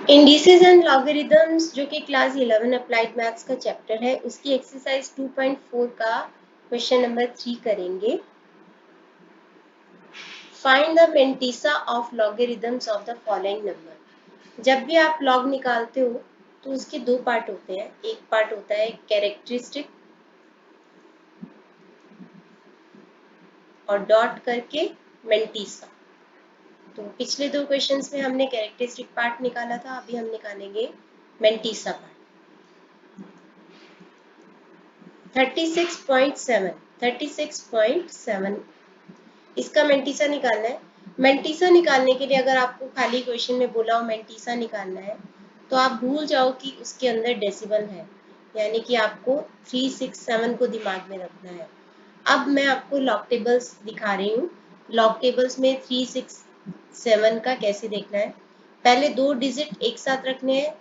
Indices and logarithms जो कि class 11 applied maths का चैप्टर है, उसकी एक्सरसाइज 2.4 का क्वेश्चन नंबर 3 करेंगे। Find the mantissa of logarithms of the following number. जब भी आप लॉग निकालते हो तो उसके दो पार्ट होते हैं। एक पार्ट होता है कैरेक्टरिस्टिक और डॉट करके मेंटिसा। तो पिछले दो क्वेश्चंस में हमने कैरेक्टरिस्टिक पार्ट निकाला था, अभी हम निकालेंगे मेंटिसा पार्ट। 36.7 इसका मेंटिसा निकालना है। मेंटिसा निकालने के लिए अगर आपको खाली क्वेश्चन में बोला हो मेंटिसा निकालना है तो आप भूल जाओ कि उसके अंदर डेसिमल है, यानी कि आपको 367 को दिमाग में रखना है। अब मैं आपको लॉग टेबल्स दिखा रही हूँ। लॉग टेबल्स में 367 का कैसे देखना है। पहले दो डिजिट एक साथ रखने हैं।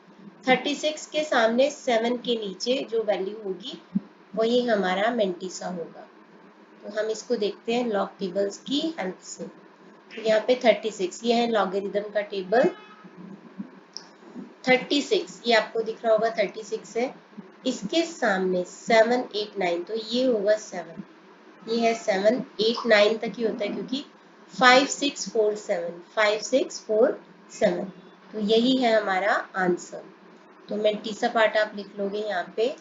36 के सामने 7 के नीचे जो वैल्यू होगी वही हमारा मेंटिसा होगा। तो हम इसको देखते हैं लॉग टेबल्स की हेल्प से। तो यहाँ पे 36 ये है लॉगरिदम का टेबल। 36 ये आपको दिख रहा होगा 36 है। इसके सामने 7 8 9 तो ये होगा 7। ये है 7 8 9 तक ही होता है क्योंकि 5 6 4 7 5 6 4 7 तो यही है हमारा आंसर। तो मेंटिसा पार्ट आप लिख लोगे यहाँ पे।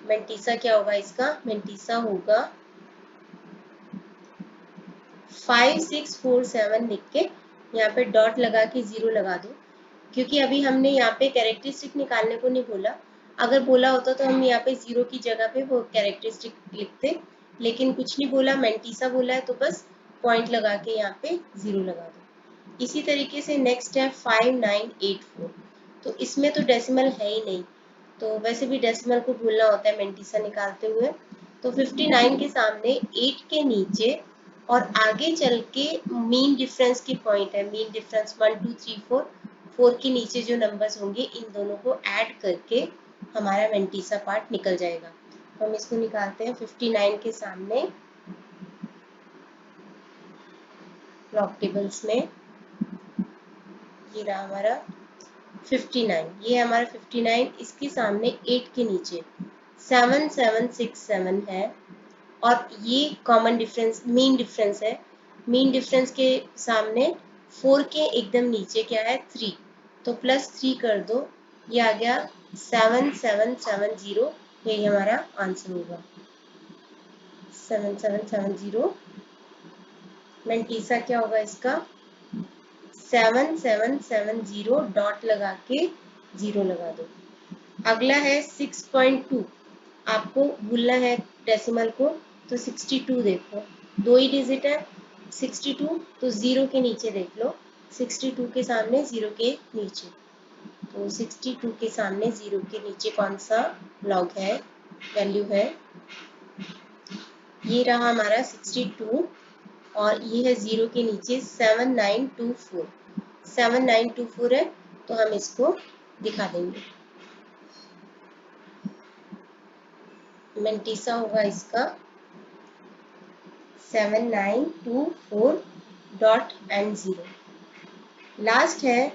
मेंटिसा क्या होगा इसका? मेंटिसा होगा 5 6 4 7 लिख के यहाँ पे डॉट लगा के 0 लगा दो, क्योंकि अभी हमने यहाँ पे कैरेक्टरिस्टिक निकालने को नहीं बोला। अगर बोला होता तो हम यहाँ पे 0 की जगह पे वो कैरेक्टरिस्टिक लिखते, लेकिन कुछ नहीं बोला, मेंटिसा बोला है तो बस पॉइंट लगा के यहाँ पे 0 लगा दो। इसी तरीके से नेक्स्ट है 5984। तो इसमें तो डेसिमल है ही नहीं, तो वैसे भी डेसिमल को भूलना होता है मेंटिसा निकालते हुए। तो 59 के सामने 8 के नीचे और आगे चल के मीन डिफरेंस की पॉइंट है। मीन डिफरेंस 1 2 3 4 के नीचे जो नंबर्स होंगे इन दोनों को ऐड करके हमारा मेंटिसा पार्ट निकल जाएगा। तो हम इसको निकालते हैं। 59 के सामने लॉग टेबल्स में ये रहा हमारा 59, ये हमारा 59। इसके सामने 8 के नीचे 7 7 6 7 है और ये कॉमन डिफरेंस मीन डिफरेंस है। मीन डिफरेंस के सामने 4 के एकदम नीचे क्या है 3, तो +3 कर दो, ये आ गया 7770। यही हमारा आंसर होगा 7770। मेंटिसा क्या होगा इसका? 7770 डॉट लगा के 0 लगा दो। अगला है 6.2। आपको भूलना है डेसिमल को, तो 62 देखो, दो ही डिजिट है 62, तो 0 के नीचे देख लो। 62 के सामने 0 के नीचे, तो 62 के सामने 0 के नीचे कौन सा लॉग है, वैल्यू है? ये रहा हमारा 62 और ये है 0 के नीचे 7924। 7924 है, तो हम इसको दिखा देंगे। मेंटिसा होगा इसका 7924 डॉट एंड 0। लास्ट है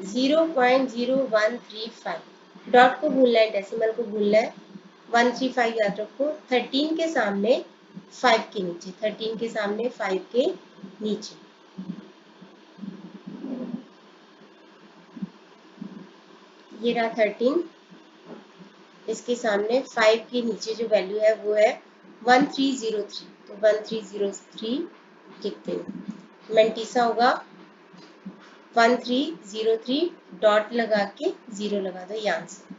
0.0135। डॉट को भूलना है, डेसिमल को भूलना है। 135 याद रखो। 13 के सामने 5 के नीचे, 13 के सामने 5 के नीचे। ये रहा 13, इसके सामने 5 के नीचे जो वैल्यू है वो है 1303, तो 1303 लिखते हैं। मेंटिसा होगा 1303 डॉट लगा के 0 लगा दो, ये आंसर।